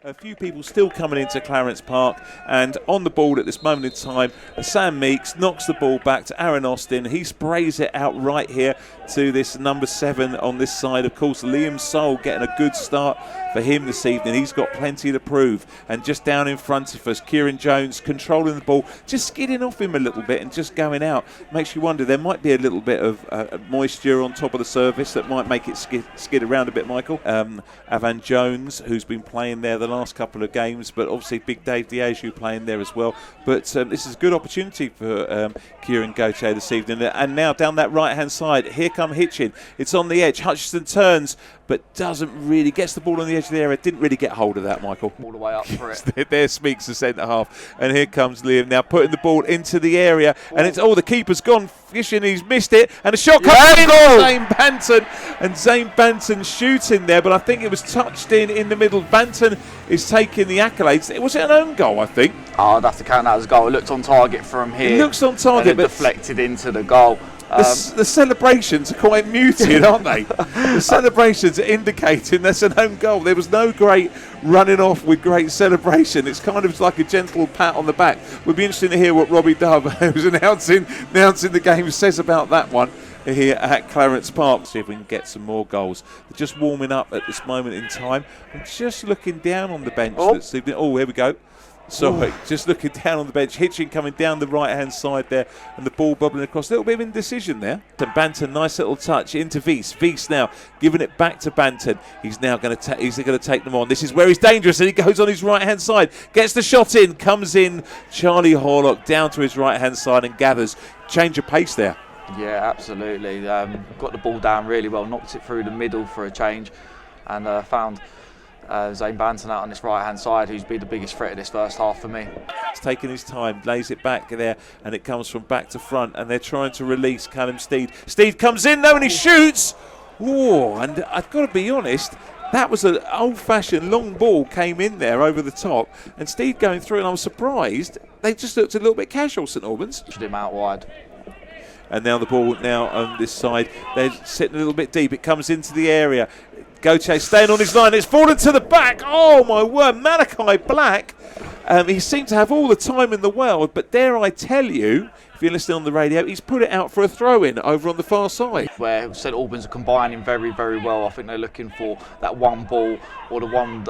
A few people still coming into Clarence Park, and on the ball at this moment in time, Sam Meeks knocks the ball back to Aaron Austin. He sprays it out right here to this number 7 on this side. Of course, Liam Soul getting a good start for him this evening. He's got plenty to prove. And just down in front of us, Kieran Jones controlling the ball, just skidding off him a little bit and just going out. Makes you wonder, there might be a little bit of moisture on top of the surface that might make it skid around a bit, Michael. Avan Jones, who's been playing there the last couple of games, but obviously Big Dave Diaghiou playing there as well. But this is a good opportunity for Kieran Gauthier this evening. And now down that right-hand side, here come Hitchin. It's on the edge. Hutchinson turns, but doesn't really, gets the ball on the edge of the area. Didn't really get hold of that, Michael. All the way up for it. There speaks the centre half. And here comes Liam now putting the ball into the area. And it's, the keeper's gone fishing. He's missed it. And a shot comes in. Zane Banton. And Zane Banton shooting there. But I think it was touched in the middle. Banton is taking the accolades. Was it an own goal, I think? Oh, I'd have to count that as a goal. It looked on target from here. It looks on target, but deflected into the goal. The celebrations are quite muted, aren't they? The celebrations are indicating that's an own goal. There was no great running off with great celebration. It's kind of like a gentle pat on the back. We'd be interested to hear what Robbie Dove, who's announcing the game, says about that one here at Clarence Park. See if we can get some more goals. They're just warming up at this moment in time. I'm just looking down on the bench. Here we go. Sorry, just looking down on the bench. Hitchin coming down the right-hand side there, and the ball bubbling across. A little bit of indecision there. And Banton, nice little touch into Wies. Wies now giving it back to Banton. He's now going to take them on. This is where he's dangerous, and he goes on his right-hand side. Gets the shot in, comes in. Charlie Horlock down to his right-hand side and gathers. Change of pace there. Yeah, absolutely. Got the ball down really well, knocked it through the middle for a change, and found Zane Banton out on this right-hand side, who's been the biggest threat of this first half for me. He's taking his time, lays it back there, and it comes from back to front, and they're trying to release Callum Steed. Steed comes in though, and he shoots. And I've got to be honest, that was an old-fashioned long ball came in there over the top, and Steed going through, and I was surprised. They just looked a little bit casual, St Albans. Pushed him out wide. And now the ball now on this side. They're sitting a little bit deep. It comes into the area. Gauthier staying on his line. It's fallen to the back. Oh, my word. Malachi Black. He seemed to have all the time in the world. But dare I tell you, if you're listening on the radio, he's put it out for a throw-in over on the far side. Where St Albans are combining very, very well. I think they're looking for that one ball or the one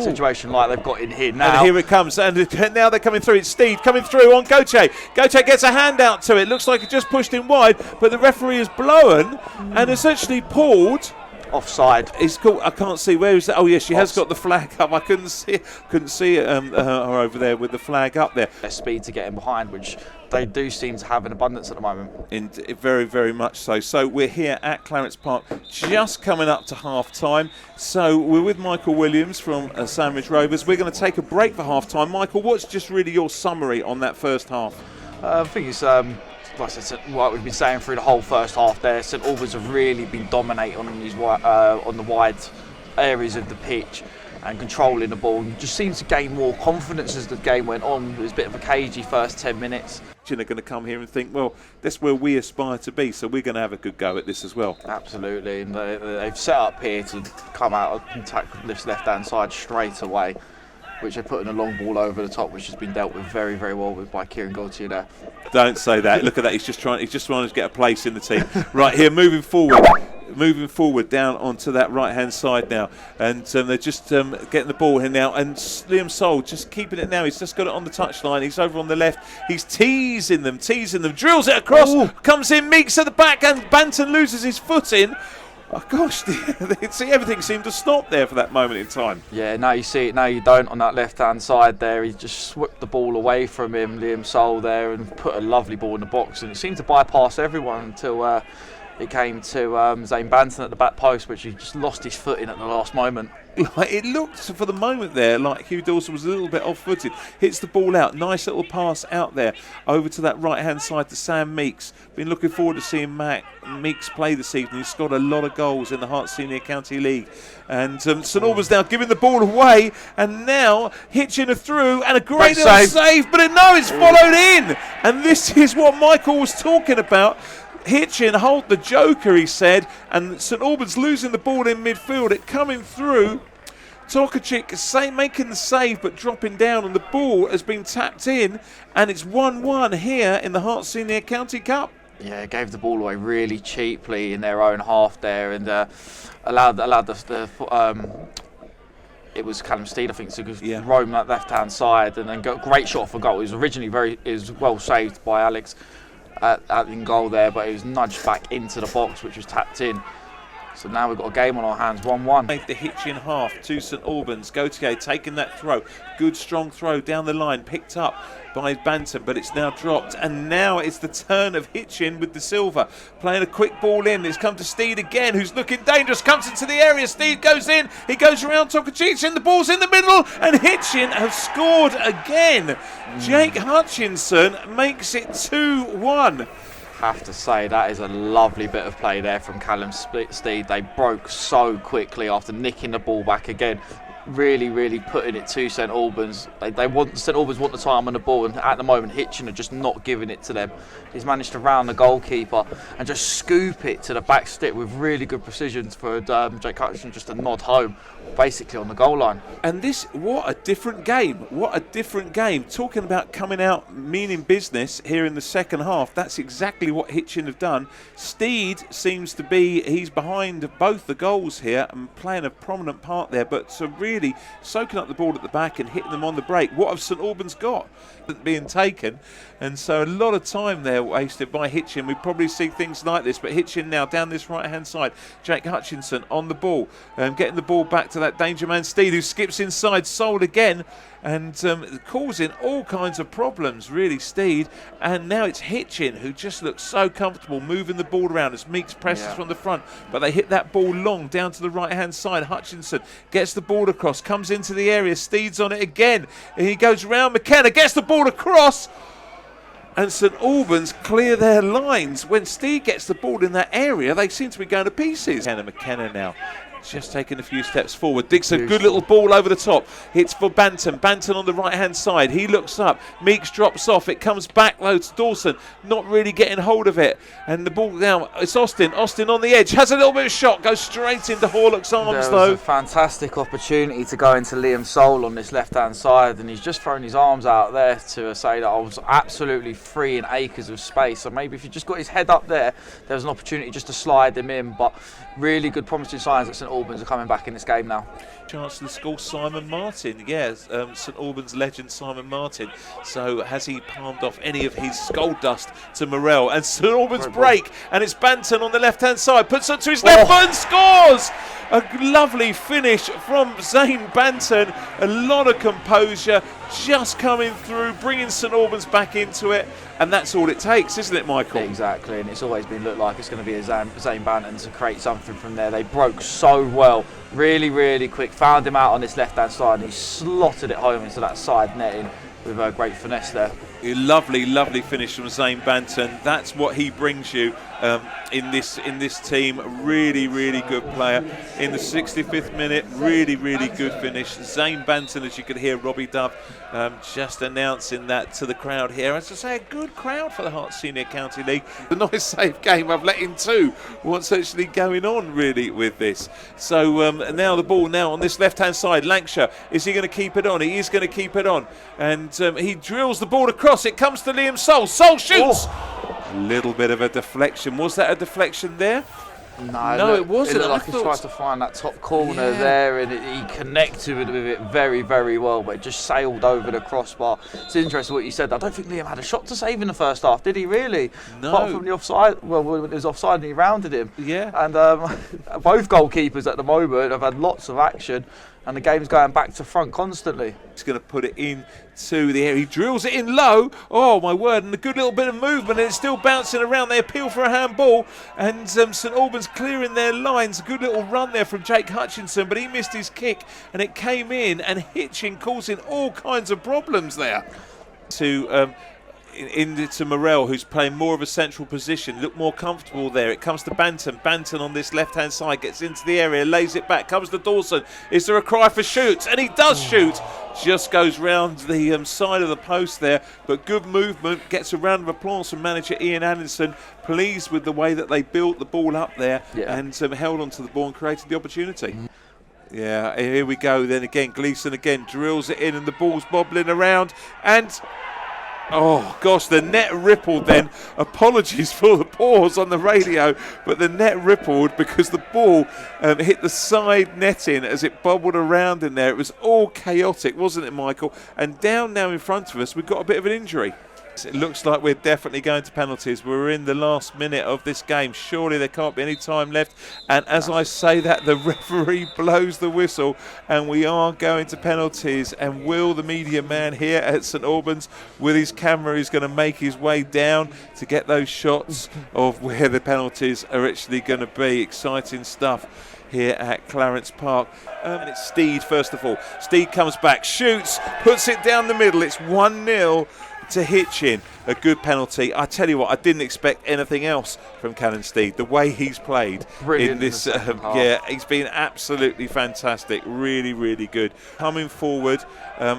situation like they've got in here now. And here it comes. And now they're coming through. It's Steve coming through on Gauthier. Gauthier gets a hand out to it. Looks like he just pushed him wide. But the referee has blown and essentially pulled. Offside. It's called. I can't see where is that. Oh yes, she has got the flag up. I couldn't see her over there with the flag up there. Their speed to get in behind, which they do seem to have in abundance at the moment. Very, very much so. So we're here at Clarence Park, just coming up to half time. So we're with Michael Williams from Sandwich Rovers. We're going to take a break for half time. Michael, what's just really your summary on that first half? I think it's what we've been saying through the whole first half there. St Albans have really been dominating on the wide areas of the pitch and controlling the ball. You just seems to gain more confidence as the game went on. It was a bit of a cagey first 10 minutes. They're going to come here and think, well, that's where we aspire to be, so we're going to have a good go at this as well. Absolutely, and they've set up here to come out and attack this left-hand side straight away, which they're putting a long ball over the top, which has been dealt with very, very well with by Kieran Gauthier there. Don't say that. Look at that. He's just trying to get a place in the team. Right here, moving forward down onto that right-hand side now. And they're just getting the ball here now. And Liam Soul just keeping it now. He's just got it on the touchline. He's over on the left. He's teasing them, drills it across, comes in, Meeks at the back, and Banton loses his footing. Oh gosh, see, everything seemed to stop there for that moment in time. Yeah, now you see it, now you don't on that left-hand side there. He just swept the ball away from him, Liam Soul there, and put a lovely ball in the box. And it seemed to bypass everyone until it came to Zane Banton at the back post, which he just lost his footing at the last moment. It looked for the moment there like Hugh Dawson was a little bit off-footed. Hits the ball out. Nice little pass out there over to that right-hand side to Sam Meeks. Been looking forward to seeing Meeks play this evening. He's scored a lot of goals in the Herts Senior County League. And St Albans now giving the ball away. And now Hitchin are through. And a great little save. But it's followed in. And this is what Michael was talking about. Hitchin hold the joker, he said, and St Albans losing the ball in midfield. It coming through Tokacic making the save but dropping down, and the ball has been tapped in, and it's 1-1 here in the Herts Senior County Cup. Yeah, gave the ball away really cheaply in their own half there, and allowed it was Callum Steed, I think, to roam that left-hand side and then got a great shot for goal. It was originally well saved by Alex in goal there, but it was nudged back into the box, which was tapped in. So now we've got a game on our hands, 1-1. Made the Hitchin half to St Albans. Gautier taking that throw. Good strong throw down the line, picked up by Bantam, but it's now dropped. And now it's the turn of Hitchin with the silver. Playing a quick ball in. It's come to Steed again, who's looking dangerous. Comes into the area. Steed goes in. He goes around Tokacic, and the ball's in the middle. And Hitchin have scored again. Jake Hutchinson makes it 2-1. Have to say that is a lovely bit of play there from Callum Steed. They broke so quickly after nicking the ball back again, really putting it to St Albans. St Albans want the time on the ball, and at the moment Hitchin are just not giving it to them. He's managed to round the goalkeeper and just scoop it to the back stick with really good precision for Jake Hutchinson just to nod home, basically on the goal line. And this, what a different game. What a different game. Talking about coming out meaning business here in the second half, that's exactly what Hitchin have done. Steed seems to be, he's behind both the goals here and playing a prominent part there, but so really soaking up the ball at the back and hitting them on the break. What have St Albans got being taken? And so a lot of time there wasted by Hitchin. We probably see things like this, but Hitchin now down this right hand side. Jake Hutchinson on the ball, getting the ball back to that danger man Steed, who skips inside, sold again, and causing all kinds of problems, really, Steed. And now it's Hitchin, who just looks so comfortable moving the ball around as Meeks presses from the front, but they hit that ball long down to the right hand side. Hutchinson gets the ball across, comes into the area, Steed's on it again, and he goes round McKenna, gets the ball across, and St Albans clear their lines. When Steed gets the ball in that area, they seem to be going to pieces. McKenna now just taking a few steps forward. Digs a good little ball over the top. Hits for Bantam. Bantam on the right-hand side. He looks up. Meeks drops off. It comes back low to Dawson. Not really getting hold of it. And the ball now, it's Austin. Austin on the edge. Has a little bit of shot. Goes straight into Horlock's arms, though. There was a fantastic opportunity to go into Liam Soul on this left-hand side, and he's just thrown his arms out there to say that I was absolutely free in acres of space. So maybe if he just got his head up there was an opportunity just to slide him in. But really good promising signs that St Albans are coming back in this game now. Chance to score Simon Martin. Yes, St Albans legend Simon Martin. So has he palmed off any of his skull dust to Morell? And St Albans break, and it's Banton on the left-hand side. Puts it to his left foot and scores! A lovely finish from Zane Banton. A lot of composure, just coming through, bringing St Albans back into it. And that's all it takes, isn't it, Michael? Exactly, and it's always been looked like it's going to be a Zane Banton to create something from there. They broke so well, really quick, found him out on this left-hand side, and he slotted it home into that side netting with a great finesse there. A lovely finish from Zane Banton. That's what he brings you in this team. Really good player. In the 65th minute, really good finish. Zane Banton, as you could hear Robbie Dove just announcing that to the crowd here. As I say, a good crowd for the Herts Senior County League. The nice safe game. I've let in two. What's actually going on really with this? So now the ball now on this left-hand side. Lancashire, is he going to keep it on? He is going to keep it on. And he drills the ball across. It comes to Liam Soul. Soul shoots! A little bit of a deflection. Was that a deflection there? No, it wasn't. It looked like he tried to find that top corner there, and he connected with it very well, but it just sailed over the crossbar. It's interesting what you said. I don't think Liam had a shot to save in the first half, did he really? No. Apart from the offside, well, it was offside and he rounded him. Yeah. And both goalkeepers at the moment have had lots of action, and the game's going back to front constantly. He's going to put it in to the air. He drills it in low. Oh, my word. And a good little bit of movement. And it's still bouncing around. They appeal for a handball. And St Albans clearing their lines. A good little run there from Jake Hutchinson. But he missed his kick. And it came in. And Hitchin causing all kinds of problems there. To Morell, who's playing more of a central position, look more comfortable there. It comes to Banton. Banton on this left-hand side gets into the area, lays it back, comes to Dawson. Is there a cry for shoots? And he does shoot. Just goes round the side of the post there, but good movement. Gets a round of applause from manager Ian Anderson. Pleased with the way that they built the ball up there and held onto the ball and created the opportunity. Yeah, here we go then again. Gleeson again drills it in and the ball's bobbling around and... Oh, gosh, the net rippled then. Apologies for the pause on the radio, but the net rippled because the ball hit the side netting as it bubbled around in there. It was all chaotic, wasn't it, Michael? And down now in front of us, we've got a bit of an injury. It looks like we're definitely going to penalties. We're in the last minute of this game. Surely there can't be any time left. And as I say that, the referee blows the whistle and we are going to penalties. And Will, the media man here at St Albans, with his camera, is going to make his way down to get those shots of where the penalties are actually going to be. Exciting stuff here at Clarence Park. And it's Steed first of all. Steed comes back, shoots, puts it down the middle. It's 1-0 to Hitchin. A good penalty. I tell you what, I didn't expect anything else from Callan Steed. The way he's played brilliant in this, he's been absolutely fantastic. Really, really good. Coming forward,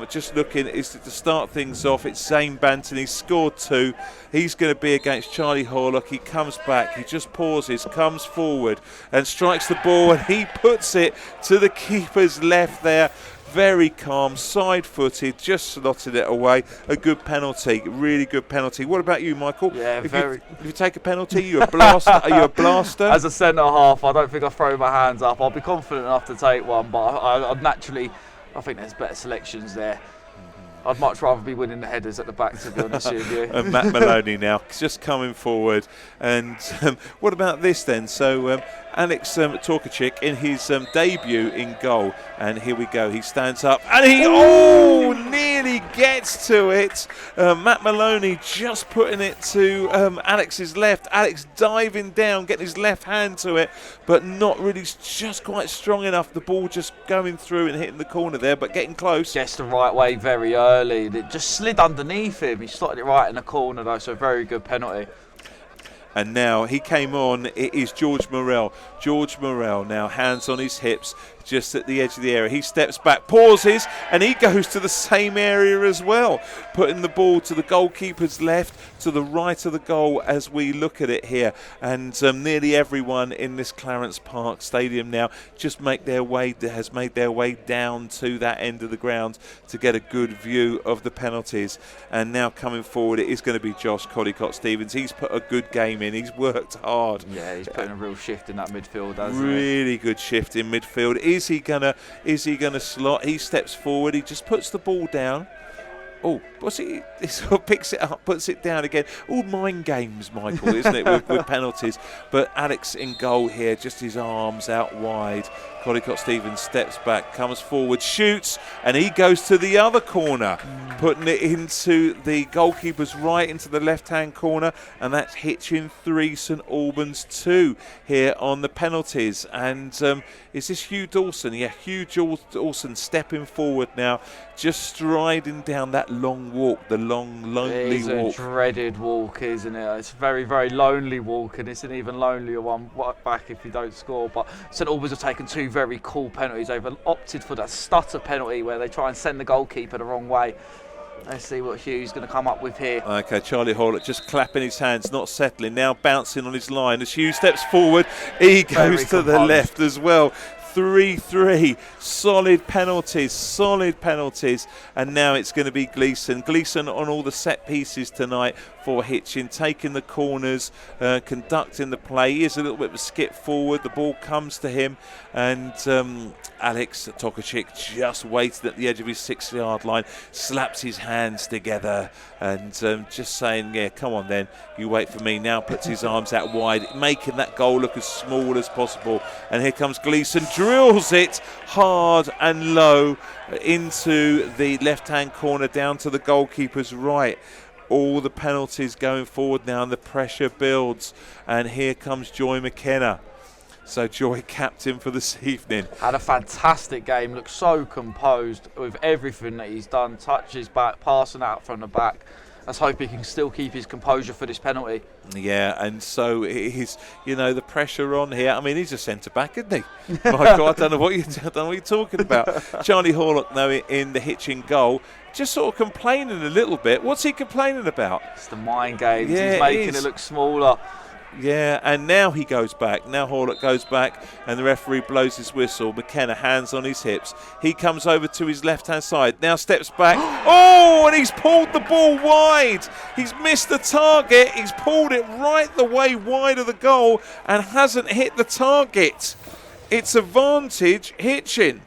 just looking is to start things off. It's Zane Banton. He's scored 2. He's going to be against Charlie Horlock. He comes back. He just pauses, comes forward, and strikes the ball, and he puts it to the keeper's left there. Very calm, side-footed, just slotted it away. A good penalty, really good penalty. What about you, Michael? Yeah, if you take a penalty, you're a blaster. Are you a blaster? As a centre half, I don't think I throw my hands up. I'll be confident enough to take one, but I'd naturally, I think there's better selections there. I'd much rather be winning the headers at the back, to be honest with you. And Matt Maloney now just coming forward. And what about this then? So Alex Torkachik in his debut in goal. And here we go. He stands up and he nearly gets to it. Matt Maloney just putting it to Alex's left. Alex diving down, getting his left hand to it, but not really just quite strong enough. The ball just going through and hitting the corner there, but getting close. Guessed the right way very early. It just slid underneath him. He slotted it right in the corner though, so a very good penalty. And now he came on, it is George Morrell. George Morrell now, hands on his hips, just at the edge of the area. He steps back, pauses, and he goes to the same area as well, putting the ball to the goalkeeper's left, to the right of the goal as we look at it here. And nearly everyone in this Clarence Park Stadium now just has made their way down to that end of the ground to get a good view of the penalties. And now coming forward, it is going to be Josh Collicott-Stevens. He's put a good game in. He's worked hard. Yeah, he's putting a real shift in that midfield, hasn't he? Really good shift in midfield. Is he gonna slot? He steps forward. He just puts the ball down. Oh, what's he? He sort of picks it up, puts it down again. All mind games, Michael, isn't it, with penalties? But Alex in goal here, just his arms out wide. Collicott-Stevens steps back, comes forward, shoots, and he goes to the other corner, putting it into the goalkeeper's right, into the left-hand corner, and that's Hitchin 3, St Albans 2 here on the penalties. And is this Hugh Dawson? Yeah, Hugh Dawson stepping forward now, just striding down that long walk, the long, lonely walk. It's a dreaded walk, isn't it? It's a very, very lonely walk, and it's an even lonelier one back if you don't score. But St Albans have taken 2 very cool penalties. They've opted for that stutter penalty where they try and send the goalkeeper the wrong way. Let's see what Hugh's going to come up with here. Okay, Charlie Horlock just clapping his hands, not settling, now bouncing on his line. As Hugh steps forward, he goes to the left as well. 3-3, solid penalties, and now it's going to be Gleeson on all the set pieces tonight for Hitchin, taking the corners, conducting the play. He is a little bit of a skip forward, the ball comes to him, and Alex Tokarczyk just waiting at the edge of his 6-yard line, slaps his hands together and just saying, yeah, come on then, you wait for me. Now puts his arms out wide, making that goal look as small as possible. And here comes Gleeson, drills it hard and low into the left-hand corner down to the goalkeeper's right. All the penalties going forward now and the pressure builds. And here comes Joy McKenna. So Joy, captain for this evening. Had a fantastic game, looked so composed with everything that he's done. Touches back, passing out from the back. Let's hope he can still keep his composure for this penalty. Yeah, and so he's, the pressure on here. I mean, he's a centre-back, isn't he? Michael, I don't know what you're talking about. Charlie Horlock, though, in the Hitchin goal, just sort of complaining a little bit. What's he complaining about? It's the mind games. Yeah, he's making it look smaller. Yeah, and now he goes back. Now Horlock goes back and the referee blows his whistle. McKenna, hands on his hips. He comes over to his left-hand side. Now steps back. Oh, and he's pulled the ball wide. He's missed the target. He's pulled it right the way wide of the goal and hasn't hit the target. It's advantage Hitchin.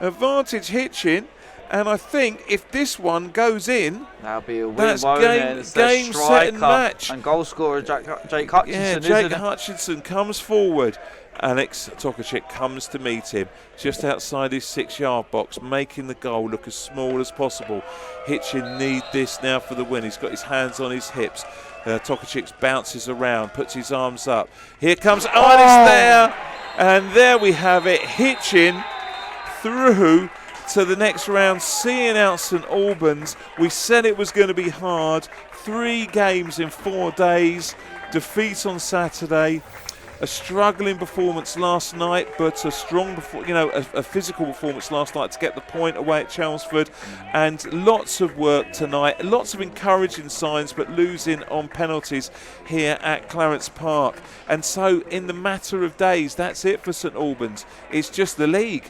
Advantage Hitchin. And I think if this one goes in, that'll be a win. That's game, set and match. And goal scorer Jake Hutchinson. Yeah, Jake Hutchinson comes forward. Alex Tokarczyk comes to meet him just outside his 6-yard box, making the goal look as small as possible. Hitchin need this now for the win. He's got his hands on his hips. Tokarczyk bounces around, puts his arms up. Here comes, and it's there. And there we have it. Hitchin through to the next round, seeing out St Albans. We said it was going to be hard. 3 games in 4 days. Defeat on Saturday. A struggling performance last night, but a strong, a physical performance last night to get the point away at Chelmsford. And lots of work tonight. Lots of encouraging signs, but losing on penalties here at Clarence Park. And so, in the matter of days, that's it for St Albans. It's just the league.